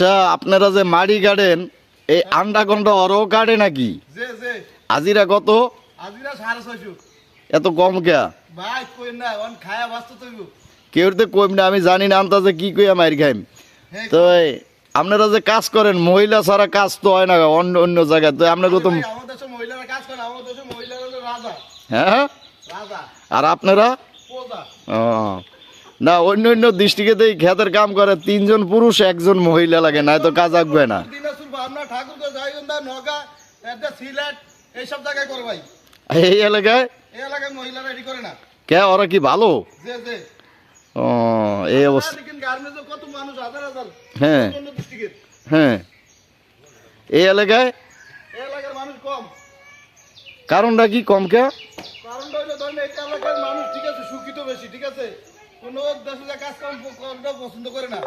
আচ্ছা আপনারা যে মাড়ি গাড়েন এই আন্ডা কন্ডা অরও কাটে নাকি? আজিরা কত? আজিরা 650। এত কম কে ভাই কই না অন খায়া বাস্ত তো কেউ তো কম না, আমি জানি না আন্দাজে কি কইয়া মাইর খাইম। তো আপনারা যে কাজ করেন মহিলা ছাড়া কাজ তো হয় না অন্য অন্য জায়গায়, তো আপনাকে তো আমাদের দেশে মহিলারা কাজ করে, আমাদের দেশে মহিলারা হলো রাজা। হ্যাঁ রাজা আর আপনারা প্রজা। ও না, অন্য অন্য দৃষ্টিকে খেতের কাম করে 3 জন পুরুষ 1 জন মহিলা লাগে, না তো কাজ আসবে না। দিনাজপুর ভাবনা ঠাকুরগাঁও জায়গন্দা নওগাঁ এটা সিলেট এই সব জায়গায় করে ভাই। এই এলাকায় এই এলাকায় মহিলারা রেডি করে না। কে ওরা কি ভালো? যে যে ও এই অবস্থা। লেকিন গার্মেন্টসে কত মানুষ হাজার হাজার হ্যাঁ অন্য ডিস্ট্রিক্টের। হ্যাঁ এই এলাকায় এই এলাকার মানুষ কম। কারণটা কি কম কে? কারণটা হলো ধরেন এই এলাকার মানুষ ঠিক আছে শিক্ষিত বেশি, ঠিক আছে, কোনো দেশে যা কাজ কাম করতে পছন্দ করে না।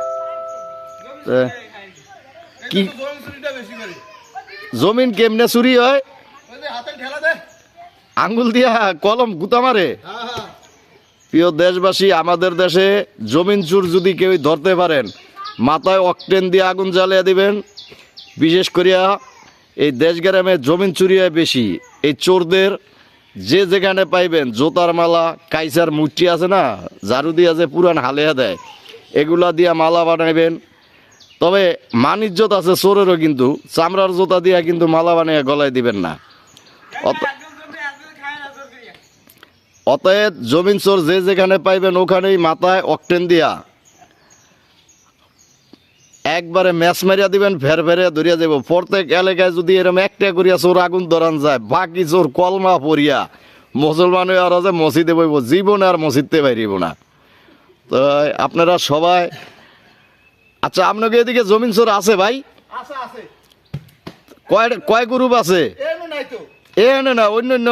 কি কি জমি চুরিটা বেশি করে। জমিন কেমনে চুরি হয়? ওই যে হাতে ঠেলা দেয়, আঙ্গুল দিয়া কলম গুতা মারে। হ্যাঁ হ্যাঁ প্রিয় দেশবাসী, আমাদের দেশে জমিন চুর যদি কেউ ধরতে পারেন মাথায় অকটেন দিয়ে আগুন জ্বালিয়ে দিবেন। বিশেষ করিয়া এই দেশ গ্রামে জমিন চুরি হয় বেশি। এই চোরদের যে যেখানে পাইবেন জোতার মালা কাইসার মুঠি আছে না, ঝাড়ু দিয়া যে পুরান হালিয়া দেয়, এগুলা দিয়া মালা বানাইবেন। তবে মান ইজ্জত আছে চোরেরও, কিন্তু চামড়ার জোতা দিয়া কিন্তু মালা বানিয়ে গলায় দিবেন না। অতএব জমিন চোর যে যেখানে পাইবেন ওখানেই মাথায় অকটেন দিয়া একবারে ম্যাচ মারিয়া দিবেন, ফের ফেরে ধরিয়া যাব। প্রত্যেক এলাকায় যদি এরকম একটা করিয়া চোর আগুন ধরান যায়, বাকি চোর কলমা পড়িয়া মুসলমান হয়ে আর যে মসজিদে বইব, জীবনে আর মসজিদতে বাইরিব না। তো আপনারা সবাই, আচ্ছা আপনাকে এদিকে জমিন চোর আছে ভাই? আছে আছে। কয় গ্রুপ আছে? এমন নাই তো। এ না অন্য অন্য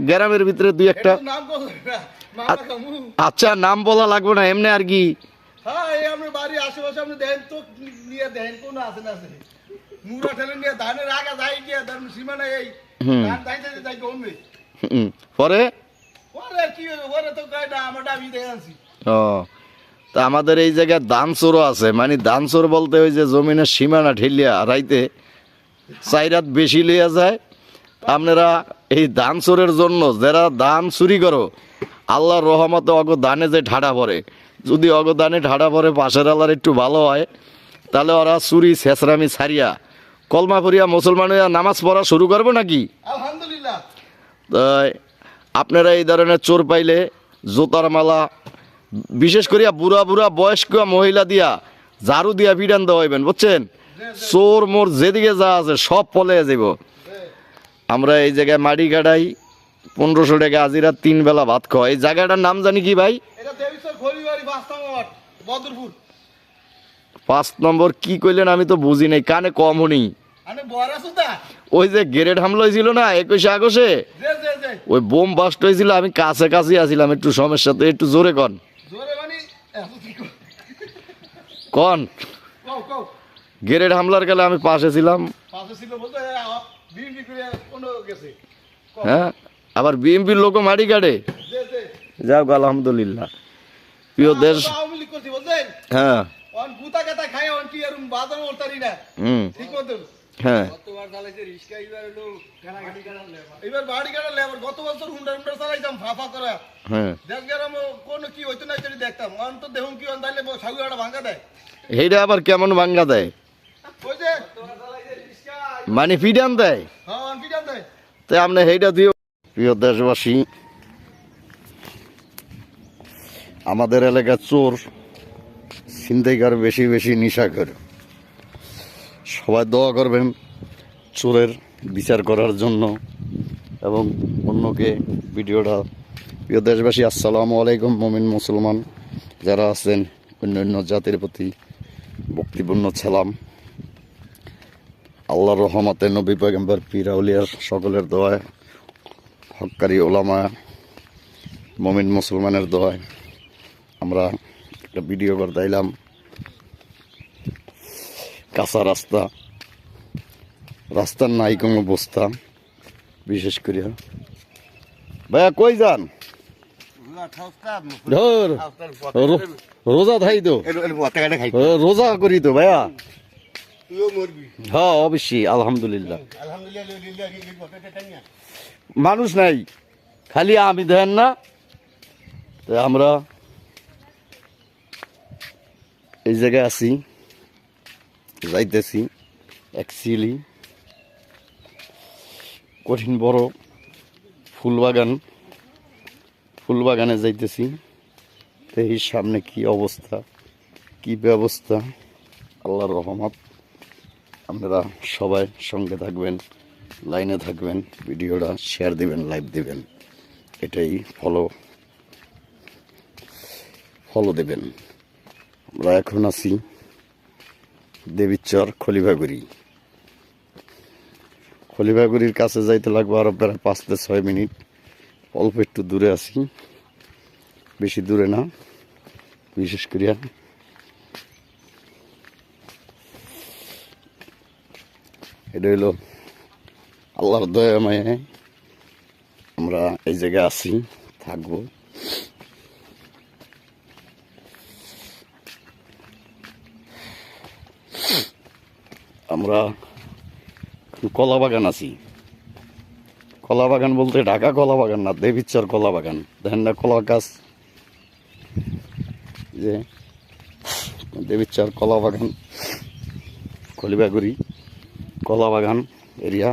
গ্রামের ভিতরে দুই একটা। একটু নাম বল না, মামা কামু। আচ্ছা নাম বলা লাগবে না, এমনি আর কি। হ্যাঁ এই আমরা বাড়ি আশেপাশে আপনি দেখেন তো, নিয়ে দেখেন কোন আছে না আছে। মুরা ঠেলে নিয়ে ধানের আগা যাই গিয়া ধান সীমানা এই ধান দাইতে যাই কোন নেই। পরে ওরে কি ওরে তো কয় না আমরা ডাবি দেখানছি। ও তা আমাদের এই জায়গায় ধান চোরও আছে। মানে ধান চোর বলতে ওই যে জমিনের সীমানা ঠেলিয়া রাইতে 4 রাত বেশি লইয়া যায়। আপনারা এই ধান চোরের জন্য যারা ধান চুরি করো, আল্লাহর রহমতে অগ ধানে যে ঠাডা পড়ে, যদি অগ ধানে ঠাডা পড়ে পাশের আল্লাহর একটু ভালো হয়, তাহলে ওরা চুরি ছেঁচড়ামি ছাড়িয়া কলমা পড়িয়া মুসলমান হইয়া নামাজ পড়া শুরু করবো নাকি? আলহামদুলিল্লাহ। তাই আপনারা এই ধরনের চোর পাইলে জোতার মালা, বিশেষ করিয়া বুড়া বুড়া বয়স্ক মহিলা দিয়া ঝাড়ু দিয়া পিটান দেওয়া হইবেন, বুঝছেন? চোর মোর যেদিকে যা আছে সব পলে যাব। আমরা এই জায়গায় মাটি কাটাই 1500 টাকা আজিরা 3 বেলা ভাত খাওয়া। এই জায়গাটার নাম জানি কি ভাই? এটা দেবিসর খড়িবাড়ি 5 নম্বর বদরপুর। 5 নম্বর কি কইলেন আমি তো বুঝি নাই, কানে কম হনি। আরে বড়া সুতা ওই যে গ্রেড হামলা হয়েছিল না 21 আগস্টে, জে জে জে ওই বোম বাস্ট হয়েছিল, আমি কাছে কাছে আসছিলাম, একটু সমস্যা তো, একটু জোরে কন জোরে মানে কন। কও কও গ্রেড হামলার গেলে আমি পাশে ছিলাম। পাশে ছিল বলতে বিএমপি করে কোন গেছে। হ্যাঁ আবার বিএমপির লোক মাটি কাটে। জে জে যাক আলহামদুলিল্লাহ। প্রিয় দেশ, আওয়ামী লীগ করছি বুঝলেন। হ্যাঁ অন গুতা কাটা খায় অন কি আর বাজার উঠতারি না। ঠিক মতো হ্যাঁ গতবার চালাইছে রিস্কা, এবার হলো গাড়ি কাটা লেবার। এবার বাড়ি কাটা লেবার। গত বছর হুন্ডা হুন্ডা চালাইতাম ফাফা করা। হ্যাঁ দেশ গ্রামে কোন কি হইতো না যদি দেখতাম। অন তো দেখুন কি অন তাইলে সাগুয়াটা ভাঙা দেয়। এইটা আবার কেমন ভাঙ্গা দেয়? ওই যে চালাইছে রিস্কা, মানে ফিডান দেয়। হ্যাঁ অন পিটান দেয়। তাই আপনি সেইটা দিও। প্রিয় দেশবাসী, আমাদের এলাকার চোর ছিনতাইকার বেশি বেশি নিশা করে। সবাই দোয়া করবেন চোরের বিচার করার জন্য এবং অন্যকে ভিডিওটা। প্রিয় দেশবাসী, আসসালামু আলাইকুম। মুমিন মুসলমান যারা আছেন অন্য অন্য জাতির প্রতি ভক্তিপূর্ণ সালাম। আল্লাহর রহমতে নবী পয়গম্বর পীর আউলিয়ার সকলের দোয়ায়, হক্কারি ওলামা মুমিন মুসলমানের দোয়ায় আমরা একটা ভিডিও করতে এলাম। কাঁচা রাস্তার নাই কোনো বস্তা। বিশেষ করিয়া ভাইয়া কই যান? ধর রোজা থাই তো, রোজা করি তো ভাইয়া। তুইও মরবি হ্যাঁ অবশ্যই আলহামদুলিল্লাহ। আলহামদুলিল্লাহ মানুষ নাই, খালি আমি দেন না। তো আমরা এই জায়গায় আছি, যাইতেছি অ্যাকচুয়ালি কঠিন বড় ফুলবাগানে যাইতেছি। তো এই সামনে কি অবস্থা, কি ব্যবস্থা, আল্লাহর রহমত। আপনারা সবাই সঙ্গে থাকবেন, লাইনে থাকবেন, ভিডিওটা শেয়ার দিবেন, লাইভ দিবেন, এটাই ফলো দেবেন। আমরা এখন আছি দেবীচর খলিভাগুড়ির কাছে যাইতে লাগবে আরো প্রায় 5 থেকে 6 মিনিট। অল্প একটু দূরে আছি, বেশি দূরে না। বিশেষ করিয়া এটা হইল আল্লাহর দয়াময়ে আমরা এই জায়গায় আছি, থাকবো। আমরা কলা বাগান আছি। কলা বাগান বলতে ঢাকা কলা বাগান না, দেবীচর কলা বাগান। দেখেন না কলা গাছ, যে দেবীচর কলা বাগান, খলিভাগুড়ি কলা বাগান এরিয়া।